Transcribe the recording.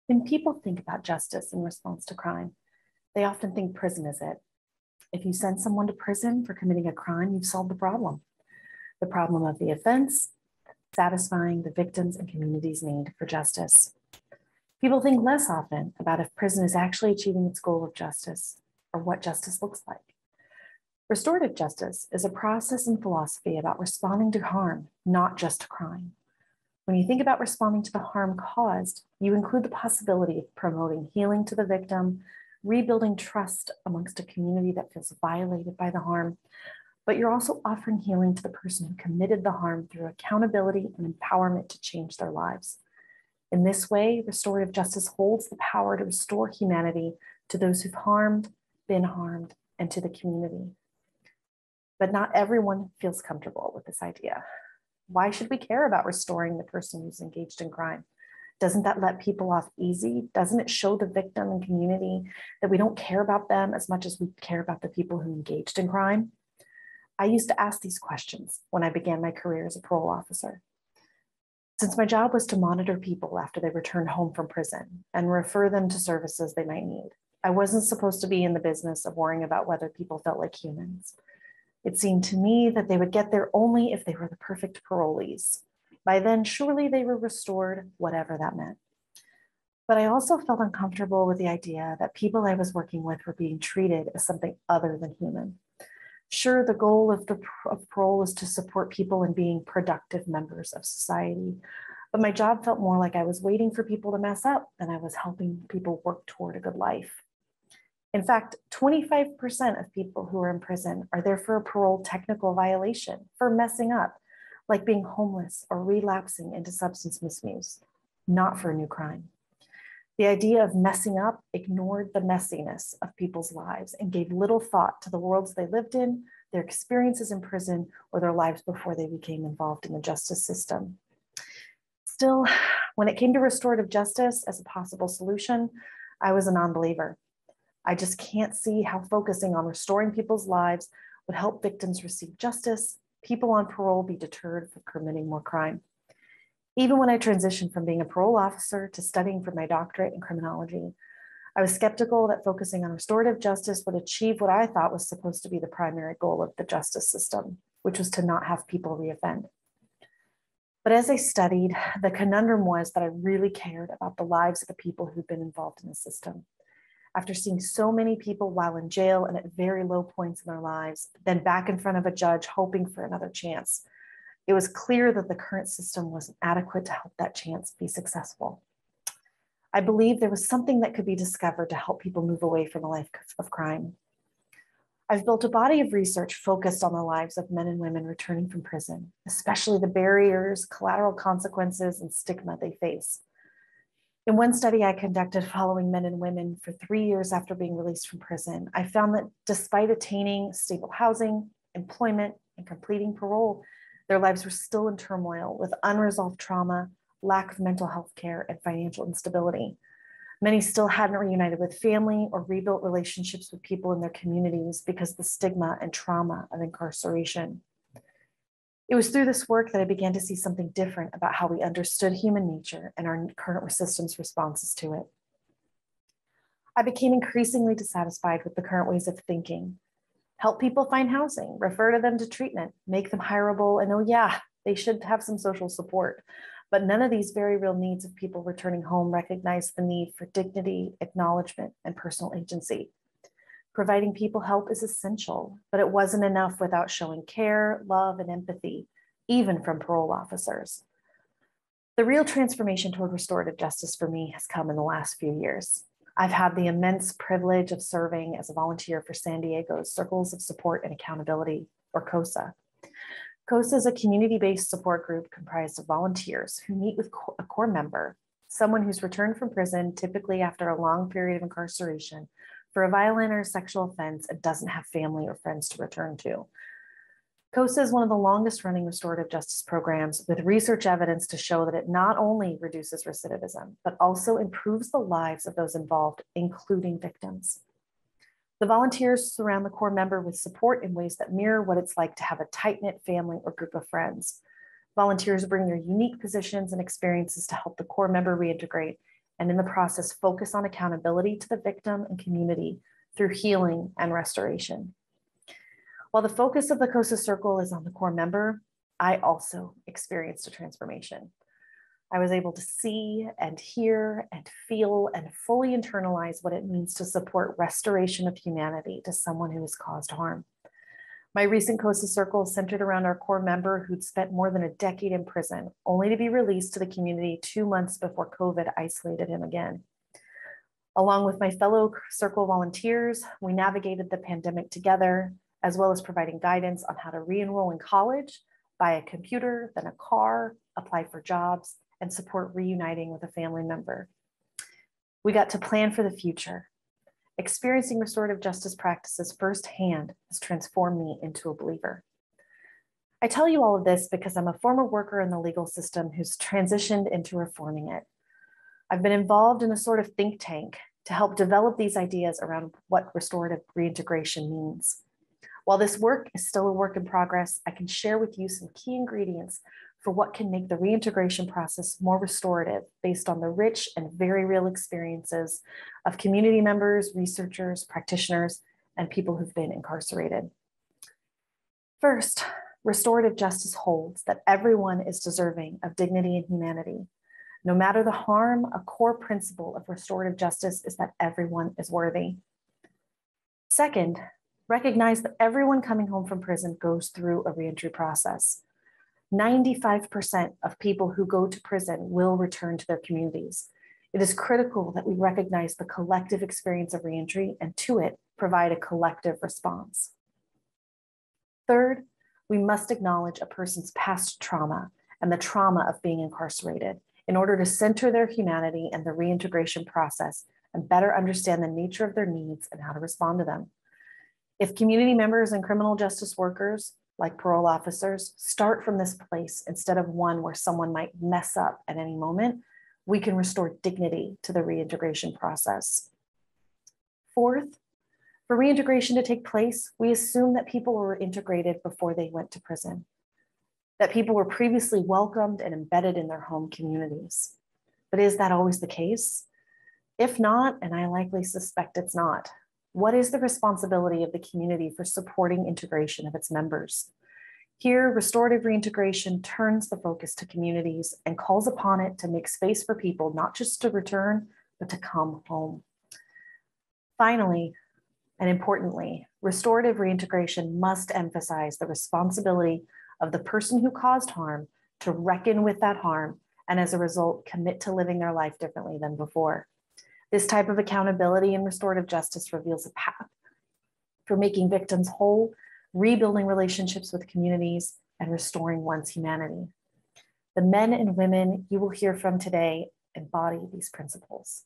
When people think about justice in response to crime, they often think prison is it. If you send someone to prison for committing a crime, you've solved the problem of the offense, satisfying the victims and community's need for justice. People think less often about if prison is actually achieving its goal of justice or what justice looks like. Restorative justice is a process and philosophy about responding to harm, not just to crime. When you think about responding to the harm caused, you include the possibility of promoting healing to the victim, rebuilding trust amongst a community that feels violated by the harm, but you're also offering healing to the person who committed the harm through accountability and empowerment to change their lives. In this way, restorative justice holds the power to restore humanity to those who've been harmed, and to the community. But not everyone feels comfortable with this idea. Why should we care about restoring the person who's engaged in crime? Doesn't that let people off easy? Doesn't it show the victim and community that we don't care about them as much as we care about the people who engaged in crime? I used to ask these questions when I began my career as a parole officer. Since my job was to monitor people after they returned home from prison and refer them to services they might need, I wasn't supposed to be in the business of worrying about whether people felt like humans. It seemed to me that they would get there only if they were the perfect parolees. By then, surely they were restored, whatever that meant. But I also felt uncomfortable with the idea that people I was working with were being treated as something other than human. Sure, the goal of parole is to support people in being productive members of society, but my job felt more like I was waiting for people to mess up than I was helping people work toward a good life. In fact, 25% of people who are in prison are there for a parole technical violation, for messing up, like being homeless or relapsing into substance misuse, not for a new crime. The idea of messing up ignored the messiness of people's lives and gave little thought to the worlds they lived in, their experiences in prison, or their lives before they became involved in the justice system. Still, when it came to restorative justice as a possible solution, I was a non-believer. I just can't see how focusing on restoring people's lives would help victims receive justice, people on parole be deterred from committing more crime. Even when I transitioned from being a parole officer to studying for my doctorate in criminology, I was skeptical that focusing on restorative justice would achieve what I thought was supposed to be the primary goal of the justice system, which was to not have people reoffend. But as I studied, the conundrum was that I really cared about the lives of the people who'd been involved in the system. After seeing so many people while in jail and at very low points in their lives, then back in front of a judge hoping for another chance, it was clear that the current system wasn't adequate to help that chance be successful. I believe there was something that could be discovered to help people move away from a life of crime. I've built a body of research focused on the lives of men and women returning from prison, especially the barriers, collateral consequences, and stigma they face. In one study I conducted following men and women for 3 years after being released from prison, I found that despite attaining stable housing, employment, and completing parole, their lives were still in turmoil with unresolved trauma, lack of mental health care, and financial instability. Many still hadn't reunited with family or rebuilt relationships with people in their communities because of the stigma and trauma of incarceration. It was through this work that I began to see something different about how we understood human nature and our current system's responses to it. I became increasingly dissatisfied with the current ways of thinking. Help people find housing, refer to them to treatment, make them hireable, and oh yeah, they should have some social support. But none of these very real needs of people returning home recognize the need for dignity, acknowledgement, and personal agency. Providing people help is essential, but it wasn't enough without showing care, love, and empathy, even from parole officers. The real transformation toward restorative justice for me has come in the last few years. I've had the immense privilege of serving as a volunteer for San Diego's Circles of Support and Accountability, or COSA. COSA is a community-based support group comprised of volunteers who meet with a core member, someone who's returned from prison, typically after a long period of incarceration, for a violent or sexual offense and doesn't have family or friends to return to. COSA is one of the longest running restorative justice programs with research evidence to show that it not only reduces recidivism, but also improves the lives of those involved, including victims. The volunteers surround the core member with support in ways that mirror what it's like to have a tight-knit family or group of friends. Volunteers bring their unique positions and experiences to help the core member reintegrate, and in the process, focus on accountability to the victim and community through healing and restoration. While the focus of the COSA Circle is on the core member, I also experienced a transformation. I was able to see and hear and feel and fully internalize what it means to support restoration of humanity to someone who has caused harm. My recent COSA Circle centered around our core member who'd spent more than a decade in prison, only to be released to the community 2 months before COVID isolated him again. Along with my fellow Circle volunteers, we navigated the pandemic together, as well as providing guidance on how to re-enroll in college, buy a computer, then a car, apply for jobs, and support reuniting with a family member. We got to plan for the future. Experiencing restorative justice practices firsthand has transformed me into a believer. I tell you all of this because I'm a former worker in the legal system who's transitioned into reforming it. I've been involved in a sort of think tank to help develop these ideas around what restorative reintegration means. While this work is still a work in progress, I can share with you some key ingredients for what can make the reintegration process more restorative based on the rich and very real experiences of community members, researchers, practitioners, and people who've been incarcerated. First, restorative justice holds that everyone is deserving of dignity and humanity. No matter the harm, a core principle of restorative justice is that everyone is worthy. Second, recognize that everyone coming home from prison goes through a reentry process. 95% of people who go to prison will return to their communities. It is critical that we recognize the collective experience of reentry and to it provide a collective response. Third, we must acknowledge a person's past trauma and the trauma of being incarcerated in order to center their humanity and the reintegration process and better understand the nature of their needs and how to respond to them. If community members and criminal justice workers, like parole officers, start from this place instead of one where someone might mess up at any moment, we can restore dignity to the reintegration process. Fourth, for reintegration to take place, we assume that people were integrated before they went to prison, that people were previously welcomed and embedded in their home communities. But is that always the case? If not, and I likely suspect it's not, what is the responsibility of the community for supporting integration of its members? Here, restorative reintegration turns the focus to communities and calls upon it to make space for people not just to return, but to come home. Finally, and importantly, restorative reintegration must emphasize the responsibility of the person who caused harm to reckon with that harm and as a result, commit to living their life differently than before. This type of accountability in restorative justice reveals a path for making victims whole, rebuilding relationships with communities, and restoring one's humanity. The men and women you will hear from today embody these principles.